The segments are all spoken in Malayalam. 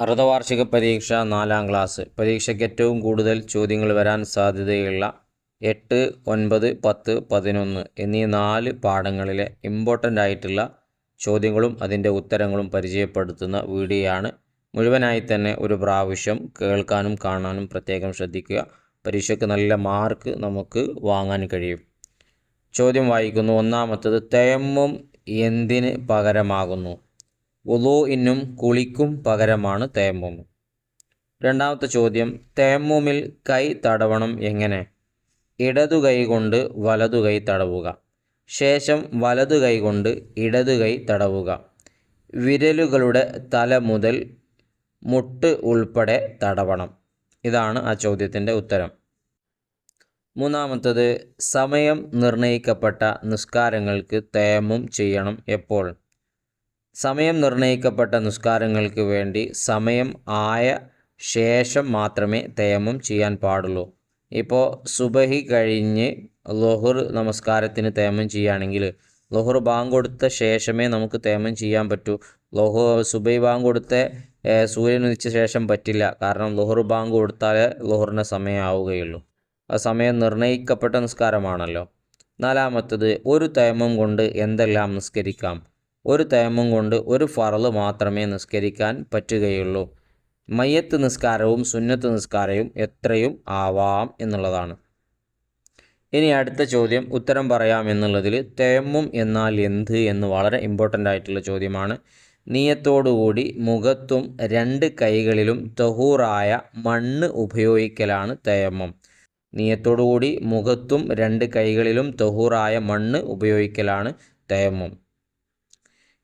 അർദ്ധവാർഷിക പരീക്ഷ 4ാം ക്ലാസ് പരീക്ഷയ്ക്ക് ഏറ്റവും കൂടുതൽ ചോദ്യങ്ങൾ വരാൻ സാധ്യതയുള്ള 8, 9, 10, 11 എന്നീ 4 പാഠങ്ങളിലെ ഇമ്പോർട്ടൻ്റ് ആയിട്ടുള്ള ചോദ്യങ്ങളും അതിൻ്റെ ഉത്തരങ്ങളും പരിചയപ്പെടുത്തുന്ന വീഡിയോയാണ്. മുഴുവനായി തന്നെ ഒരു പ്രാവശ്യം കേൾക്കാനും കാണാനും പ്രത്യേകം ശ്രദ്ധിക്കുക. പരീക്ഷയ്ക്ക് നല്ല മാർക്ക് നമുക്ക് വാങ്ങാൻ കഴിയും. ചോദ്യം വായിക്കുന്നു. ഒന്നാമത്തത്, തയമ്മും എന്തിന് പകരമാകുന്നു? വുളൂഇനും കുളിക്കും പകരമാണ് തയമ്മും. രണ്ടാമത്തെ ചോദ്യം, തയമ്മുമിൽ കൈ തടവണം എങ്ങനെ? ഇടതു കൈ കൊണ്ട് വലതു കൈ തടവുക, ശേഷം വലതു കൈ കൊണ്ട് ഇടതു കൈ തടവുക. വിരലുകളുടെ തല മുതൽ മുട്ട് ഉൾപ്പെടെ തടവണം. ഇതാണ് ആ ചോദ്യത്തിൻ്റെ ഉത്തരം. മൂന്നാമത്തത്, സമയം നിർണയിക്കപ്പെട്ട നിസ്കാരങ്ങൾക്ക് തയമ്മും ചെയ്യണം എപ്പോൾ? സമയം നിർണയിക്കപ്പെട്ട നിസ്കാരങ്ങൾക്ക് വേണ്ടി സമയം ആയ ശേഷം മാത്രമേ തയമ്മും ചെയ്യാൻ പാടുള്ളൂ. ഇപ്പോൾ സുബഹി കഴിഞ്ഞ് ളുഹർ നമസ്കാരത്തിന് തയമ്മും ചെയ്യുകയാണെങ്കിൽ ളുഹർ ബാങ്ക് കൊടുത്ത ശേഷമേ നമുക്ക് തയമ്മും ചെയ്യാൻ പറ്റൂ. സുബഹി ബാങ്ക് കൊടുത്ത സൂര്യൻ ഉദിച്ച ശേഷം പറ്റില്ല. കാരണം ളുഹർ ബാങ്ക് കൊടുത്താലേ ളുഹറിൻ്റെ സമയം ആവുകയുള്ളൂ. ആ സമയം നിർണയിക്കപ്പെട്ട നിസ്കാരമാണല്ലോ. നാലാമത്തത്, ഒരു തയമ്മും കൊണ്ട് എന്തെല്ലാം നിസ്കരിക്കാം? ഒരു തയമ്മും കൊണ്ട് ഒരു ഫർള് മാത്രമേ നിസ്കരിക്കാൻ പറ്റുകയുള്ളൂ. മയ്യത്ത് നിസ്കാരവും സുന്നത്ത് നിസ്കാരവും എത്രയും ആവാം എന്നുള്ളതാണ്. ഇനി അടുത്ത ചോദ്യം ഉത്തരം പറയാമെന്നുള്ളതിൽ തയമ്മും എന്നാൽ എന്ത് എന്ന് വളരെ ഇമ്പോർട്ടൻ്റ് ആയിട്ടുള്ള ചോദ്യമാണ്. നിയത്തോടുകൂടി മുഖത്തും 2 കൈകളിലും തഹൂറായ മണ്ണ് ഉപയോഗിക്കലാണ് തയമ്മും. നിയത്തോടുകൂടി മുഖത്തും 2 കൈകളിലും തഹൂറായ മണ്ണ് ഉപയോഗിക്കലാണ് തയമ്മും.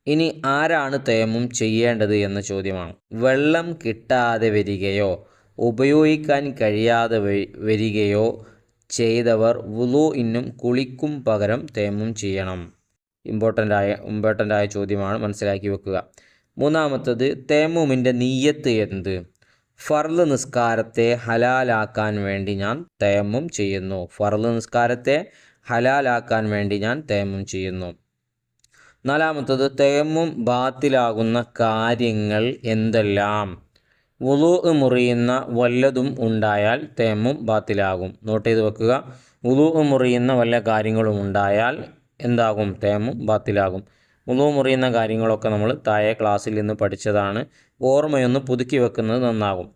ഇനി ആരാണ് തയമ്മും ചെയ്യേണ്ടത് എന്ന ചോദ്യമാണ്. വെള്ളം കിട്ടാതെ വരികയോ ഉപയോഗിക്കാൻ കഴിയാതെ വരികയോ ചെയ്തവർ വുളൂഇനും കുളിക്കും പകരം തയമ്മും ചെയ്യണം. ഇമ്പോർട്ടൻ്റ് ആയ ചോദ്യമാണ്, മനസ്സിലാക്കി വെക്കുക. മൂന്നാമത്തത്, തയമ്മുമിൻ്റെ നിയ്യത്ത് എന്ത്? ഫർള് നിസ്കാരത്തെ ഹലാലാക്കാൻ വേണ്ടി ഞാൻ തയമ്മും ചെയ്യുന്നു. ഫർള് നിസ്കാരത്തെ ഹലാലാക്കാൻ വേണ്ടി ഞാൻ തയമ്മും ചെയ്യുന്നു. നാലാമത്തത്, തയമ്മും ബാത്തിലാകുന്ന കാര്യങ്ങൾ എന്തെല്ലാം? വുളൂഅ് മുറിയുന്ന വല്ലതും ഉണ്ടായാൽ തയമ്മും ബാത്തിലാകും. നോട്ട് ചെയ്ത് വെക്കുക. വുളൂഅ് മുറിയുന്ന വല്ല കാര്യങ്ങളും ഉണ്ടായാൽ എന്താകും? തയമ്മും ബാത്തിലാകും. വുളൂഅ് മുറിയുന്ന കാര്യങ്ങളൊക്കെ നമ്മൾ താഴെ ക്ലാസ്സിൽ നിന്ന് പഠിച്ചതാണ്. ഓർമ്മയൊന്ന് പുതുക്കി വെക്കുന്നത് നന്നാകും.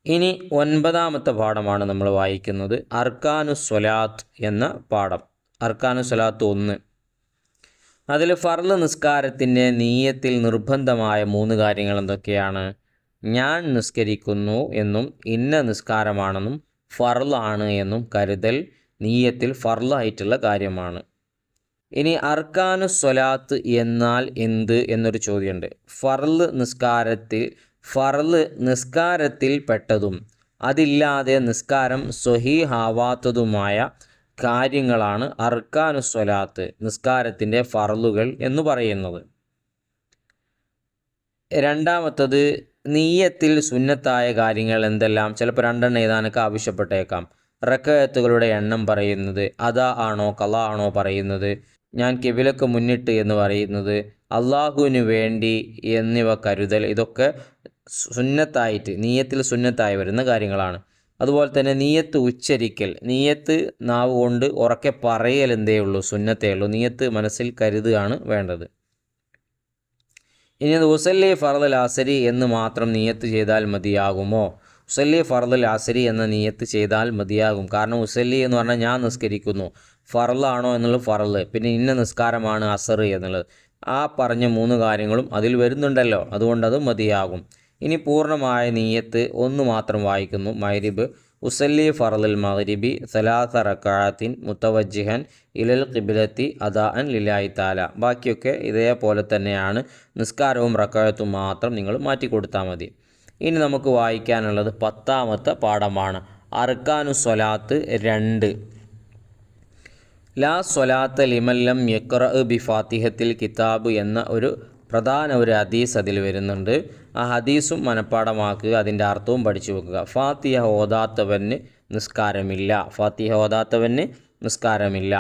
ഇനി 9ാമത്തെ പാഠമാണ് നമ്മൾ വായിക്കുന്നത്. അർക്കാനുസ്വലാത്ത് എന്ന പാഠം. അർക്കാനുസ്വലാത്ത് 1. അതിൽ ഫർള് നിസ്കാരത്തിൻ്റെ നിയ്യത്തിൽ നിർബന്ധമായ 3 കാര്യങ്ങൾ എന്തൊക്കെയാണ്? ഞാൻ നിസ്കരിക്കുന്നു എന്നും ഇന്ന നിസ്കാരമാണെന്നും ഫർളാണ് എന്നും കരുതൽ നിയ്യത്തിൽ ഫർളായിട്ടുള്ള കാര്യമാണ്. ഇനി അർക്കാനുസ്വലാത്ത് എന്നാൽ എന്ത് എന്നൊരു ചോദ്യമുണ്ട്. ഫർള് നിസ്കാരത്തിൽ പെട്ടതും അതില്ലാതെ നിസ്കാരം സ്വഹീഹാവാത്തതുമായ കാര്യങ്ങളാണ് അർക്കാനുസ്വലാത്ത്, നിസ്കാരത്തിൻ്റെ ഫർളുകൾ എന്ന് പറയുന്നത്. രണ്ടാമത്തത്, നിയ്യത്തിൽ സുന്നത്തായ കാര്യങ്ങൾ എന്തെല്ലാം? ചിലപ്പോൾ 2 എഴുതാനൊക്കെ ആവശ്യപ്പെട്ടേക്കാം. റക്അത്തുകളുടെ എണ്ണം പറയുന്നത്, അദാ ആണോ ഖളാ ആണോ പറയുന്നത്, ഞാൻ കിബിലക്ക് മുന്നിട്ട് എന്ന് പറയുന്നത്, അള്ളാഹുവിന് വേണ്ടി എന്നിവ കരുതൽ, ഇതൊക്കെ സുന്നത്തായിട്ട് നിയ്യത്തിൽ സുന്നത്തായി വരുന്ന കാര്യങ്ങളാണ്. അതുപോലെ തന്നെ നിയ്യത്ത് ഉച്ചരിക്കൽ, നിയ്യത്ത് നാവ് കൊണ്ട് ഉറക്കെ പറയൽ എന്തേ ഉള്ളൂ, സുന്നത്തേ ഉള്ളൂ. നിയ്യത്ത് മനസ്സിൽ കരുതുകയാണ് വേണ്ടത്. ഇനി ഉസല്ലി ഫർളുൽ അസ്രി എന്ന് മാത്രം നിയ്യത്ത് ചെയ്താൽ മതിയാകുമോ? ഉസല്ലി ഫർളുൽ അസ്രി എന്ന നിയ്യത്ത് ചെയ്താൽ മതിയാകും. കാരണം ഉസല്ലി എന്ന് പറഞ്ഞാൽ ഞാൻ നിസ്കരിക്കുന്നു, ഫർളാണോ എന്നുള്ളത് ഫർള്, പിന്നെ ഇന്ന നിസ്കാരമാണ് അസർ എന്നുള്ളത്. ആ പറഞ്ഞ 3 കാര്യങ്ങളും അതിൽ വരുന്നുണ്ടല്ലോ, അതുകൊണ്ടത് മതിയാകും. ഇനി പൂർണ്ണമായ നിയ്യത്ത് 1 മാത്രം വായിക്കുന്നു. മഗ്രിബ്, ഉസല്ലി ഫർളുൽ മഗ്രിബി 3 റക്അത്തിൻ മുതവജ്ജിഹൻ ഇലൽ ഖിബ്ലത്തി അദാഅൻ ലില്ലാഹി തആല. ബാക്കിയൊക്കെ ഇതേപോലെ തന്നെയാണ്. നിസ്കാരവും റക്അത്തും മാത്രം നിങ്ങൾ മാറ്റി കൊടുത്താൽ മതി. ഇനി നമുക്ക് വായിക്കാനുള്ളത് 10ാമത്തെ പാഠമാണ്. അർക്കാനുസ്വലാത്ത് 2. ലാ സ്വലാത്ത ലിമല്ലം യഖ്റഅ ബി ഫാത്തിഹത്തിൽ കിതാബ് എന്ന ഒരു പ്രധാന ഹദീസ് അതിൽ വരുന്നുണ്ട്. ആ ഹദീസും മനഃപ്പാഠമാക്കുക, അതിൻ്റെ അർത്ഥവും പഠിച്ചു വെക്കുക. ഫാത്തിഹ ഓതാത്തവന് നിസ്കാരമില്ല.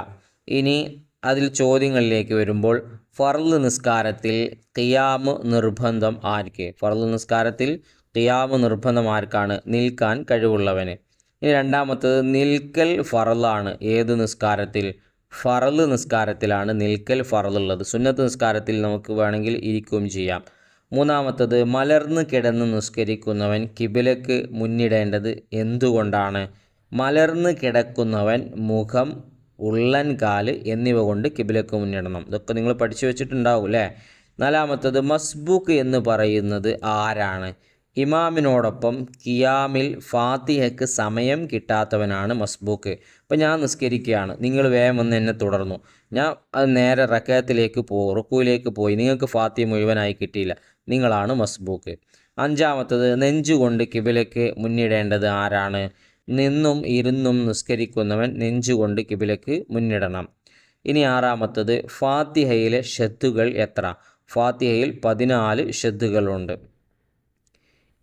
ഇനി അതിൽ ചോദ്യങ്ങളിലേക്ക് വരുമ്പോൾ ഫർള് നിസ്കാരത്തിൽ ഖിയാമ് നിർബന്ധം ആർക്ക്? ഫർള് നിസ്കാരത്തിൽ ഖിയാമ് നിർബന്ധം ആർക്കാണ്? നിൽക്കാൻ കഴിവുള്ളവന്. ഇനി രണ്ടാമത്തത് നിൽക്കൽ ഫറലാണ്. ഏത് നിസ്കാരത്തിൽ? ഫറള് നിസ്കാരത്തിലാണ് നിൽക്കൽ ഫറളുള്ളത്. സുന്നത്ത് നിസ്കാരത്തിൽ നമുക്ക് വേണമെങ്കിൽ ഇരിക്കുകയും ചെയ്യാം. മൂന്നാമത്തത് മലർന്ന് കിടന്ന് നിസ്കരിക്കുന്നവൻ കിബിലക്ക് മുന്നിടേണ്ടത് എന്തുകൊണ്ടാണ്? മലർന്ന് കിടക്കുന്നവൻ മുഖം, ഉള്ളൻ കാല് എന്നിവ കൊണ്ട് കിബിലക്ക് മുന്നിടണം. ഇതൊക്കെ നിങ്ങൾ പഠിച്ചു വെച്ചിട്ടുണ്ടാവും അല്ലേ? നാലാമത്തത് മസ്ബൂക്ക് എന്ന് പറയുന്നത് ആരാണ്? ഇമാമിനോടൊപ്പം ഖിയാമിൽ ഫാത്തിഹയ്ക്ക് സമയം കിട്ടാത്തവനാണ് മസ്ബൂക്ക്. ഇപ്പം ഞാൻ നിസ്കരിക്കുകയാണ്, നിങ്ങൾ വേഗം വന്ന് എന്നെ തുടർന്നു, ഞാൻ അത് നേരെ റക്കയത്തിലേക്ക് റുക്കുവിലേക്ക് പോയി, നിങ്ങൾക്ക് ഫാത്തിഹ മുഴുവനായി കിട്ടിയില്ല, നിങ്ങളാണ് മസ്ബൂക്ക്. അഞ്ചാമത്തത് നെഞ്ചുകൊണ്ട് കിബിലക്ക് മുന്നിടേണ്ടത് ആരാണ്? നിന്നും ഇരുന്നും നിസ്കരിക്കുന്നവൻ നെഞ്ചുകൊണ്ട് കിബിലക്ക് മുന്നിടണം. ഇനി ആറാമത്തത് ഫാത്തിഹയിലെ ഷദ്ദുകൾ എത്ര? ഫാത്തിഹയിൽ 14 ഷദ്ദുകളുണ്ട്.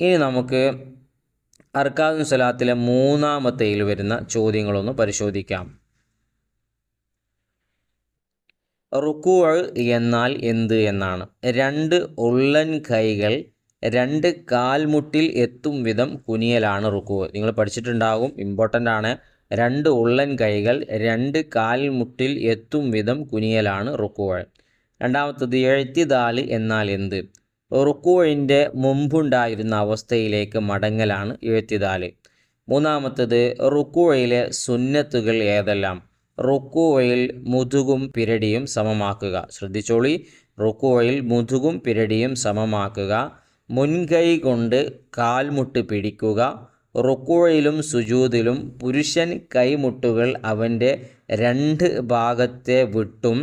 ഇനി നമുക്ക് അർക്കാനുൽ സ്വലാത്തിലെ മൂന്നാമത്തേയിൽ വരുന്ന ചോദ്യങ്ങളൊന്ന് പരിശോധിക്കാം. റുക്കൂ എന്നാൽ എന്ത് എന്നാണ്. 2 ഉള്ളൻ കൈകൾ 2 കാൽമുട്ടിൽ എത്തും വിധം കുനിയലാണ് റുക്കൂ. നിങ്ങൾ പഠിച്ചിട്ടുണ്ടാകും, ഇമ്പോർട്ടൻ്റ് ആണ്. 2 ഉള്ളൻ കൈകൾ 2 കാൽമുട്ടിൽ എത്തും വിധം കുനിയലാണ് റുക്കൂ. രണ്ടാമത്തത് ഇഅ്തിദാൽ എന്നാൽ എന്ത്? റുക്കൂഇൻ്റെ മുമ്പുണ്ടായിരുന്ന അവസ്ഥയിലേക്ക് മടങ്ങലാണ് ഇഅ്തിദാൽ. മൂന്നാമത്തത് റുക്കൂഇലെ സുന്നത്തുകൾ ഏതെല്ലാം? റുക്കൂഇൽ മുതുകും പിരടിയും സമമാക്കുക. ശ്രദ്ധിച്ചോളി, റുക്കൂഇൽ മുതുകും പിരടിയും സമമാക്കുക, മുൻകൈ കൊണ്ട് കാൽമുട്ട് പിടിക്കുക, റുക്കൂഇലും സുജൂദിലും പുരുഷൻ കൈമുട്ടുകൾ അവൻ്റെ 2 ഭാഗത്തെ വിട്ടും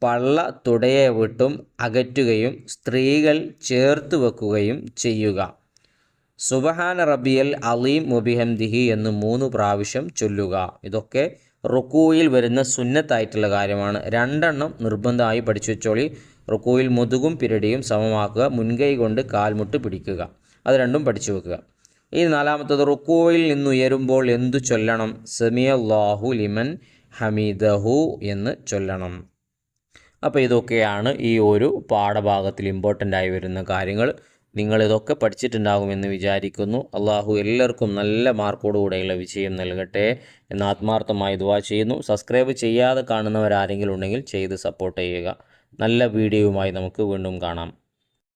പള്ള തുടയെ വിട്ടും അകറ്റുകയും സ്ത്രീകൾ ചേർത്ത് വെക്കുകയും ചെയ്യുക. സുബ്ഹാന റബ്ബിയൽ അലീം വബിഹംദിഹി എന്ന് 3 പ്രാവശ്യം ചൊല്ലുക. ഇതൊക്കെ റുക്കൂയിൽ വരുന്ന സുന്നത്തായിട്ടുള്ള കാര്യമാണ്. 2 എണ്ണം നിർബന്ധമായി പഠിച്ചു വെച്ചോളി. റുക്കൂയിൽ മുതുകും പിരടിയും സമമാക്കുക, മുൻകൈ കൊണ്ട് കാൽമുട്ട് പിടിക്കുക. അത് 2ഉം പഠിച്ചു വെക്കുക. ഇനി നാലാമത്തത് റുക്കൂയിൽ നിന്നുയരുമ്പോൾ എന്തു ചൊല്ലണം? സമിഅല്ലാഹു ലിമൻ ഹമീദഹു എന്ന് ചൊല്ലണം. അപ്പോൾ ഇതൊക്കെയാണ് ഈ ഒരു പാഠഭാഗത്തിൽ ഇമ്പോർട്ടൻ്റ് ആയി വരുന്ന കാര്യങ്ങൾ. നിങ്ങളിതൊക്കെ പഠിച്ചിട്ടുണ്ടാകുമെന്ന് വിചാരിക്കുന്നു. അള്ളാഹു എല്ലാവർക്കും നല്ല മാർക്കോടുകൂടെയുള്ള വിജയം നൽകട്ടെ എന്ന് ആത്മാർത്ഥമായി ദുആ ചെയ്യുന്നു. സബ്സ്ക്രൈബ് ചെയ്യാതെ കാണുന്നവരാരെങ്കിലും ഉണ്ടെങ്കിൽ ചെയ്ത് സപ്പോർട്ട് ചെയ്യുക. നല്ല വീഡിയോയുമായി നമുക്ക് വീണ്ടും കാണാം.